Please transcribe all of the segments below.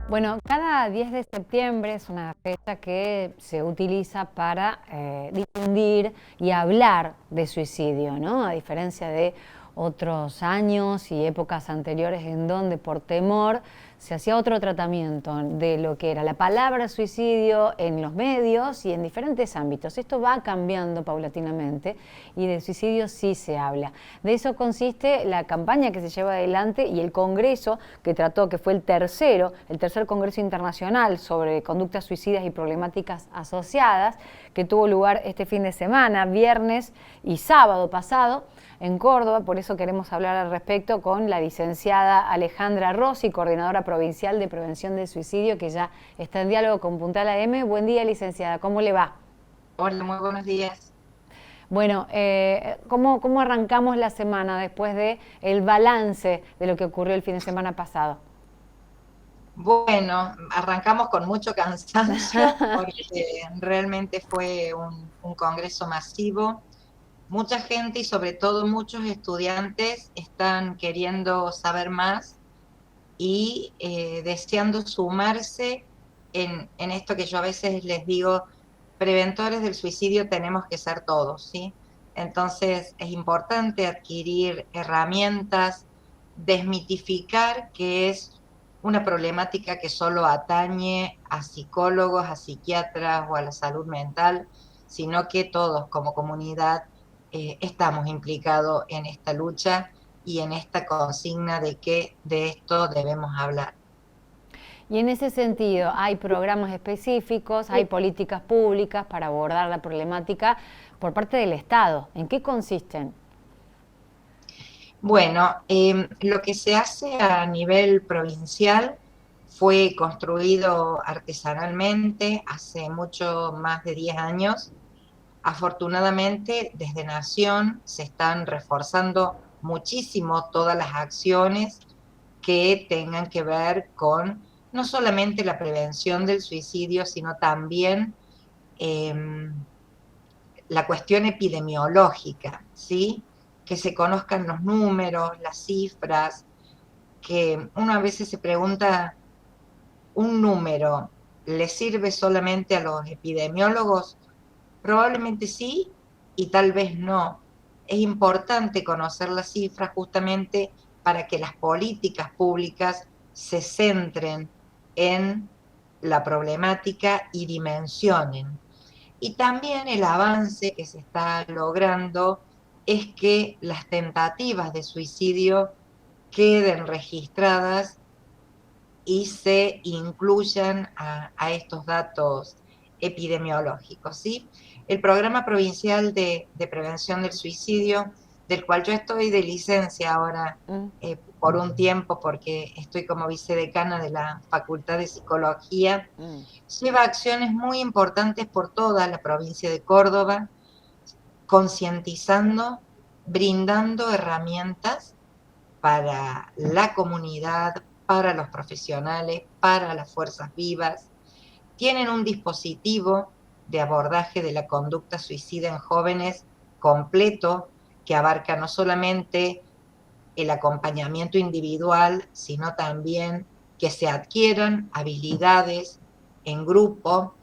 Bueno, cada 10 de septiembre es una fecha que se utiliza para difundir y hablar de suicidio, ¿no? A diferencia de otros años y épocas anteriores en donde por temor se hacía otro tratamiento de lo que era la palabra suicidio en los medios y en diferentes ámbitos. Esto va cambiando paulatinamente y de suicidio sí se habla. De eso consiste la campaña que se lleva adelante y el congreso que trató, que fue el tercer congreso internacional sobre conductas suicidas y problemáticas asociadas, que tuvo lugar este fin de semana, viernes y sábado pasado, en Córdoba. Por eso queremos hablar al respecto con la licenciada Alejandra Rossi, coordinadora provincial de prevención del suicidio, que ya está en diálogo con Puntal AM. Buen día, licenciada, ¿cómo le va? Hola, muy buenos días. Bueno, ¿cómo arrancamos la semana después de el balance de lo que ocurrió el fin de semana pasado? Bueno, arrancamos con mucho cansancio porque realmente fue un congreso masivo. Mucha gente y sobre todo muchos estudiantes están queriendo saber más y deseando sumarse en esto que yo a veces les digo, preventores del suicidio tenemos que ser todos, ¿sí? Entonces es importante adquirir herramientas, desmitificar que es una problemática que solo atañe a psicólogos, a psiquiatras o a la salud mental, sino que todos como comunidad estamos implicados en esta lucha y en esta consigna de que de esto debemos hablar. Y en ese sentido, ¿hay programas específicos, hay políticas públicas para abordar la problemática por parte del Estado? ¿En qué consisten? Bueno, lo que se hace a nivel provincial fue construido artesanalmente hace mucho más de 10 años. Afortunadamente, desde Nación se están reforzando muchísimo todas las acciones que tengan que ver con no solamente la prevención del suicidio, sino también la cuestión epidemiológica, ¿sí? Que se conozcan los números, las cifras, que uno a veces se pregunta, ¿un número le sirve solamente a los epidemiólogos? Probablemente sí y tal vez no. Es importante conocer las cifras justamente para que las políticas públicas se centren en la problemática y dimensionen. Y también el avance que se está logrando es que las tentativas de suicidio queden registradas y se incluyan a estos datos epidemiológicos, ¿sí? El Programa Provincial de Prevención del Suicidio, del cual yo estoy de licencia ahora Mm. por un tiempo, porque estoy como vicedecana de la Facultad de Psicología, Mm. lleva acciones muy importantes por toda la provincia de Córdoba, concientizando, brindando herramientas para la comunidad, para los profesionales, para las fuerzas vivas. Tienen un dispositivo de abordaje de la conducta suicida en jóvenes completo que abarca no solamente el acompañamiento individual, sino también que se adquieran habilidades en grupo.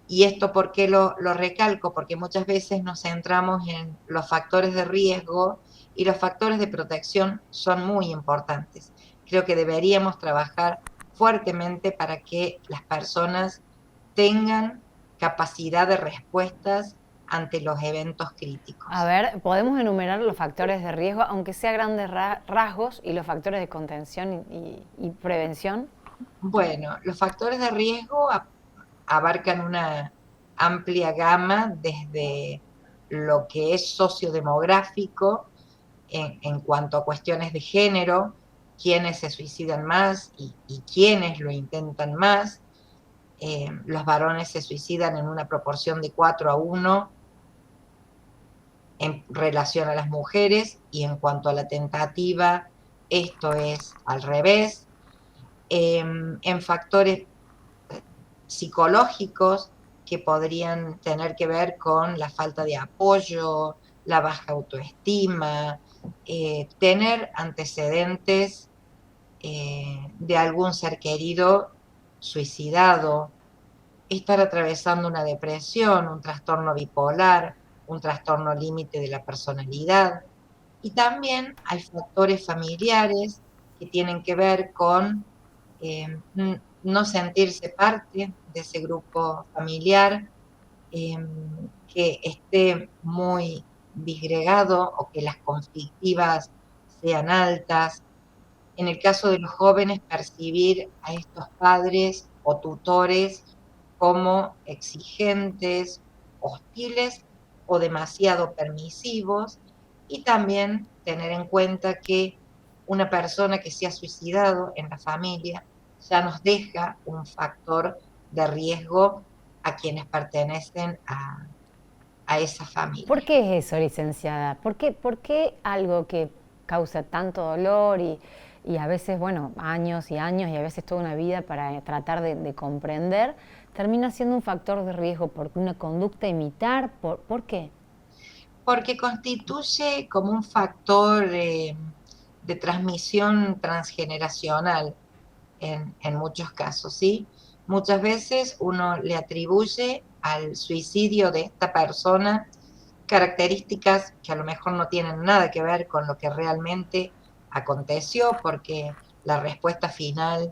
¿Y esto por qué lo recalco? Porque muchas veces nos centramos en los factores de riesgo y los factores de protección son muy importantes. Creo que deberíamos trabajar fuertemente para que las personas tengan capacidad de respuestas ante los eventos A críticos. ver, podemos enumerar los factores de riesgo, aunque sea grandes rasgos, y los factores de contención y prevención. Bueno, los factores de riesgo abarcan una amplia gama desde lo que es sociodemográfico en cuanto a cuestiones de género, quiénes se suicidan más y quiénes lo intentan más. Los varones se suicidan en una proporción de 4-1 en relación a las mujeres y en cuanto a la tentativa, esto es al revés. En factores psicológicos que podrían tener que ver con la falta de apoyo, la baja autoestima, tener antecedentes de algún ser querido suicidado, estar atravesando una depresión, un trastorno bipolar, un trastorno límite de la personalidad. Y también hay factores familiares que tienen que ver con no sentirse parte de ese grupo familiar, eh, que esté muy disgregado o que las conflictivas sean altas. En el caso de los jóvenes, percibir a estos padres o tutores como exigentes, hostiles o demasiado permisivos, y también tener en cuenta que una persona que se ha suicidado en la familia ya nos deja un factor de riesgo a quienes pertenecen a esa ¿Por familia. qué es eso, licenciada? Por qué algo que causa tanto dolor y a veces, bueno, años y años y a veces toda una vida para tratar de comprender, termina siendo un factor de riesgo por una conducta a imitar? ¿Por qué? Porque constituye como un factor de transmisión transgeneracional en muchos casos, ¿sí? Muchas veces uno le atribuye al suicidio de esta persona características que a lo mejor no tienen nada que ver con lo que realmente aconteció, porque la respuesta final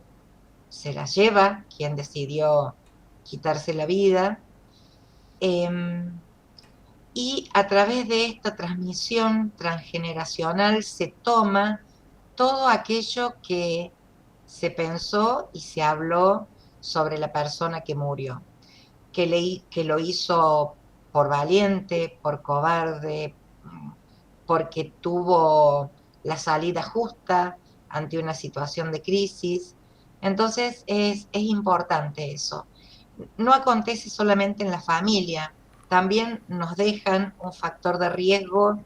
se la lleva quien decidió quitarse la vida. Em, y a través de esta transmisión transgeneracional se toma todo aquello que se pensó y se habló sobre la persona que murió, que lo hizo por valiente, por cobarde, porque tuvo la salida justa ante una situación de crisis. Entonces es importante eso. No acontece solamente en la familia, también nos dejan un factor de riesgo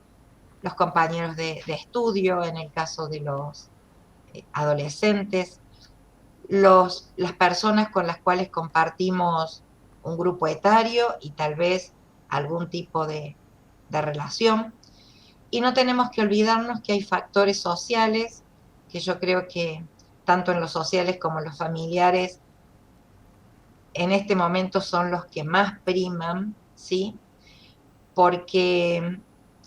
los compañeros de estudio, en el caso de los adolescentes, las personas con las cuales compartimos un grupo etario y tal vez algún tipo de relación. Y no tenemos que olvidarnos que hay factores sociales, que yo creo que tanto en los sociales como en los familiares, en este momento son los que más priman, ¿sí? Porque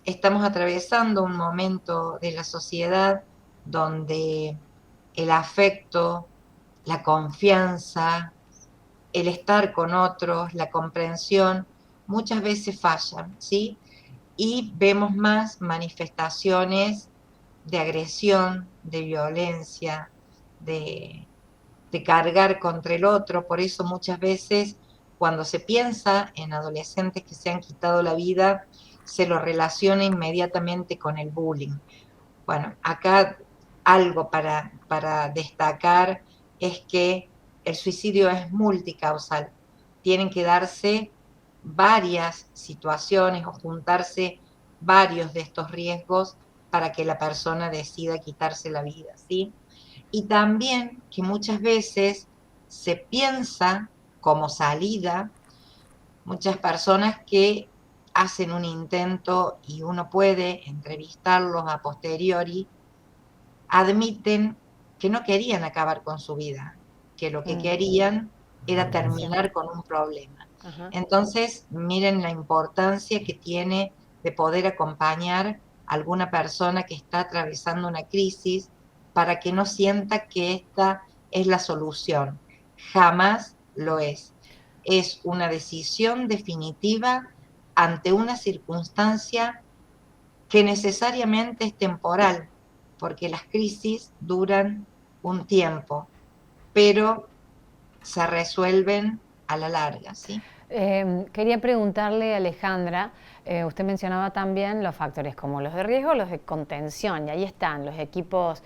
estamos atravesando un momento de la sociedad donde el afecto, la confianza, el estar con otros, la comprensión, muchas veces fallan, ¿sí? Y vemos más manifestaciones de agresión, de violencia, de, de cargar contra el otro. Por eso muchas veces cuando se piensa en adolescentes que se han quitado la vida, se lo relaciona inmediatamente con el bullying. Bueno, acá algo para destacar es que el suicidio es multicausal. Tienen que darse varias situaciones o juntarse varios de estos riesgos para que la persona decida quitarse la vida, ¿sí? Y también que muchas veces se piensa como salida, muchas personas que hacen un intento y uno puede entrevistarlos a posteriori, admiten que no querían acabar con su vida, que lo que querían era terminar con un problema. Ajá. Entonces, miren la importancia que tiene de poder acompañar a alguna persona que está atravesando una crisis para que no sienta que esta es la solución. Jamás lo es. Es una decisión definitiva ante una circunstancia que necesariamente es temporal, porque las crisis duran un tiempo, pero se resuelven a la larga, ¿sí? Quería preguntarle, Alejandra, usted mencionaba también los factores como los de riesgo, los de contención, y ahí están los equipos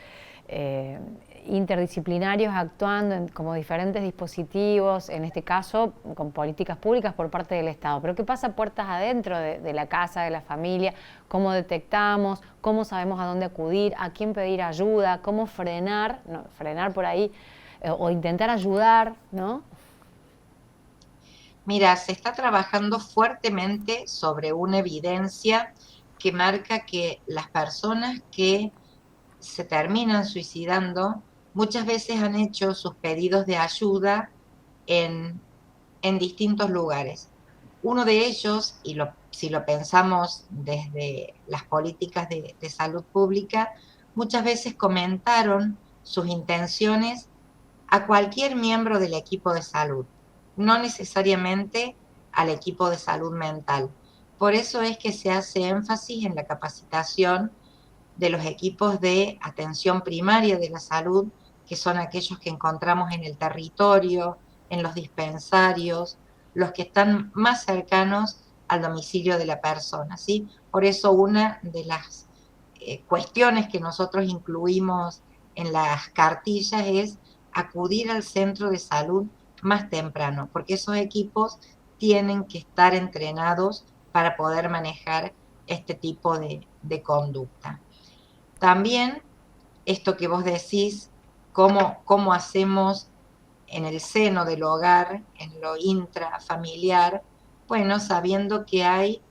eh, interdisciplinarios actuando como diferentes dispositivos, en este caso con políticas públicas por parte del Estado. Pero ¿qué pasa puertas adentro de la casa, de la familia? ¿Cómo detectamos? ¿Cómo sabemos a dónde acudir? ¿A quién pedir ayuda? ¿Cómo frenar? No, frenar por ahí o intentar ayudar, ¿no? Mira, se está trabajando fuertemente sobre una evidencia que marca que las personas que se terminan suicidando muchas veces han hecho sus pedidos de ayuda en, en distintos lugares. Uno de ellos, si lo pensamos desde las políticas de salud pública, muchas veces comentaron sus intenciones a cualquier miembro del equipo de salud, no necesariamente al equipo de salud mental. Por eso es que se hace énfasis en la capacitación de los equipos de atención primaria de la salud, que son aquellos que encontramos en el territorio, en los dispensarios, los que están más cercanos al domicilio de la persona, ¿sí? Por eso una de las cuestiones que nosotros incluimos en las cartillas es acudir al centro de salud más temprano, porque esos equipos tienen que estar entrenados para poder manejar este tipo de conducta. También esto que vos decís, cómo hacemos en el seno del hogar, en lo intrafamiliar, bueno, sabiendo que hay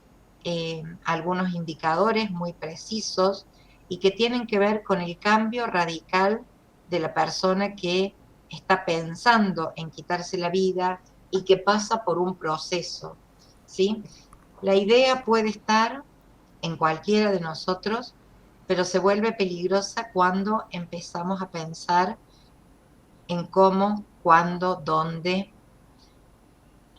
algunos indicadores muy precisos y que tienen que ver con el cambio radical de la persona que está pensando en quitarse la vida y que pasa por un proceso, ¿sí? La idea puede estar en cualquiera de nosotros, pero se vuelve peligrosa cuando empezamos a pensar en cómo, cuándo, dónde.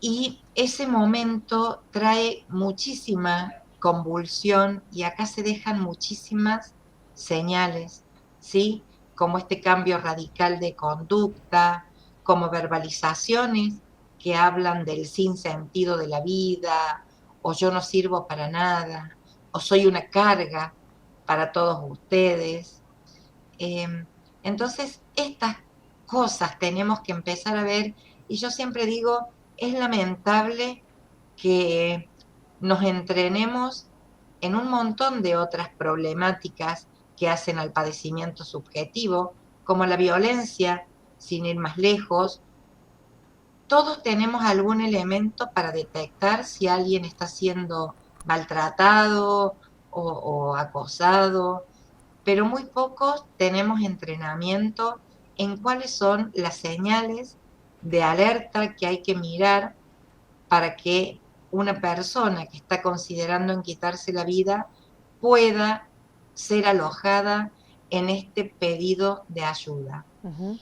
Y ese momento trae muchísima convulsión y acá se dejan muchísimas señales, ¿sí? Como este cambio radical de conducta, como verbalizaciones que hablan del sinsentido de la vida, o yo no sirvo para nada, o soy una carga para todos ustedes. Eh, entonces, estas cosas tenemos que empezar a ver, y yo siempre digo, es lamentable que nos entrenemos en un montón de otras problemáticas que hacen al padecimiento subjetivo, como la violencia, sin ir más lejos. Todos tenemos algún elemento para detectar si alguien está siendo maltratado o acosado, pero muy pocos tenemos entrenamiento en cuáles son las señales de alerta que hay que mirar para que una persona que está considerando en quitarse la vida pueda ser alojada en este pedido de ayuda. Ujú.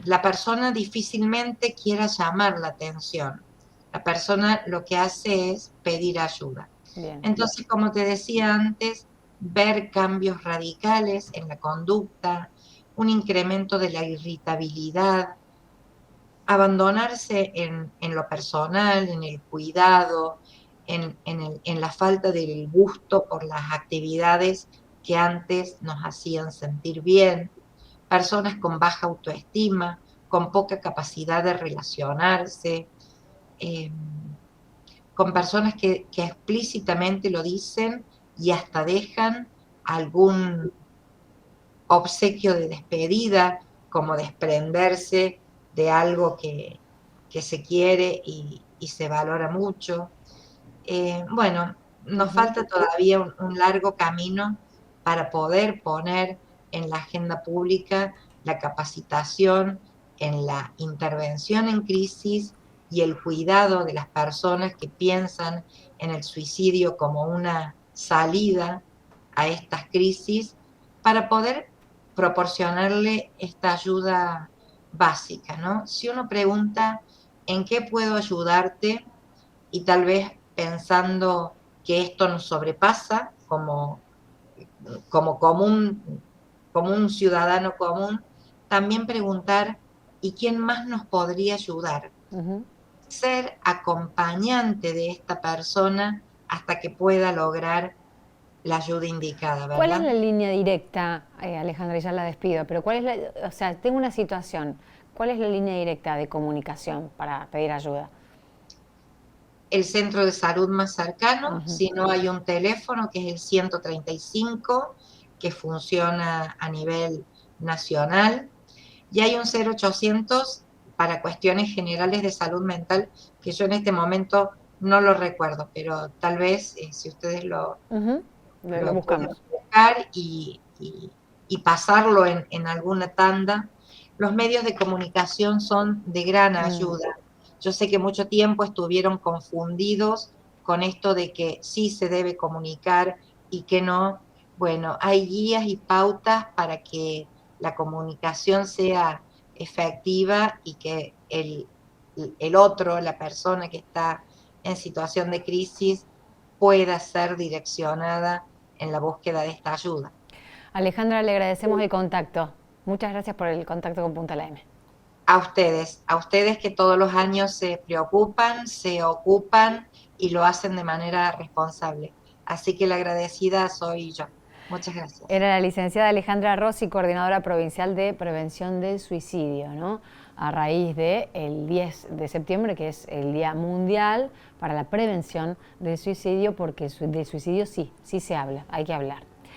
La persona difícilmente quiera llamar la atención. La persona lo que hace es pedir ayuda. Bien. Entonces, como te decía antes, ver cambios radicales en la conducta, un incremento de la irritabilidad, abandonarse en lo personal, en el cuidado, en la falta del gusto por las actividades que antes nos hacían sentir bien, personas con baja autoestima, con poca capacidad de relacionarse, eh, con personas que explícitamente lo dicen y hasta dejan algún obsequio de despedida, como desprenderse de algo que se quiere y se valora mucho. Bueno, nos Ujú. falta todavía un largo camino para poder poner en la agenda pública la capacitación en la intervención en crisis y el cuidado de las personas que piensan en el suicidio como una salida a estas crisis para poder proporcionarle esta ayuda básica, ¿no? Si uno pregunta en qué puedo ayudarte, y tal vez pensando que esto nos sobrepasa como común, como un ciudadano común, también preguntar, ¿y quién más nos podría ayudar? Ujú. Ser acompañante de esta persona hasta que pueda lograr la ayuda indicada, ¿Cuál es ¿verdad? la línea directa, Alejandra, y ya la despido, pero cuál es la, o sea, tengo una situación, ¿cuál es la línea directa de comunicación para pedir ayuda? El centro de salud más cercano, Ujú. si no hay un teléfono que es el 135, que funciona a nivel nacional, y hay un 0800 para cuestiones generales de salud mental, que yo en este momento no lo recuerdo, pero tal vez si ustedes Ujú. Lo lo pueden buscamos. buscar y pasarlo en alguna tanda. Los medios de comunicación son de gran ayuda. Yo sé que mucho tiempo estuvieron confundidos con esto de que sí se debe comunicar y que no. Bueno, hay guías y pautas para que la comunicación sea efectiva y que el otro, la persona que está en situación de crisis, pueda ser direccionada en la búsqueda de esta ayuda. Alejandra, le agradecemos el contacto. Muchas gracias por el contacto con Punta La M. A ustedes que todos los años se preocupan, se ocupan y lo hacen de manera responsable. Así que la agradecida soy yo. Muchas gracias. Era la licenciada Alejandra Rossi, coordinadora provincial de prevención del suicidio, ¿no? A raíz del 10 de septiembre, que es el Día Mundial para la Prevención del Suicidio, porque del suicidio sí se habla, hay que hablar.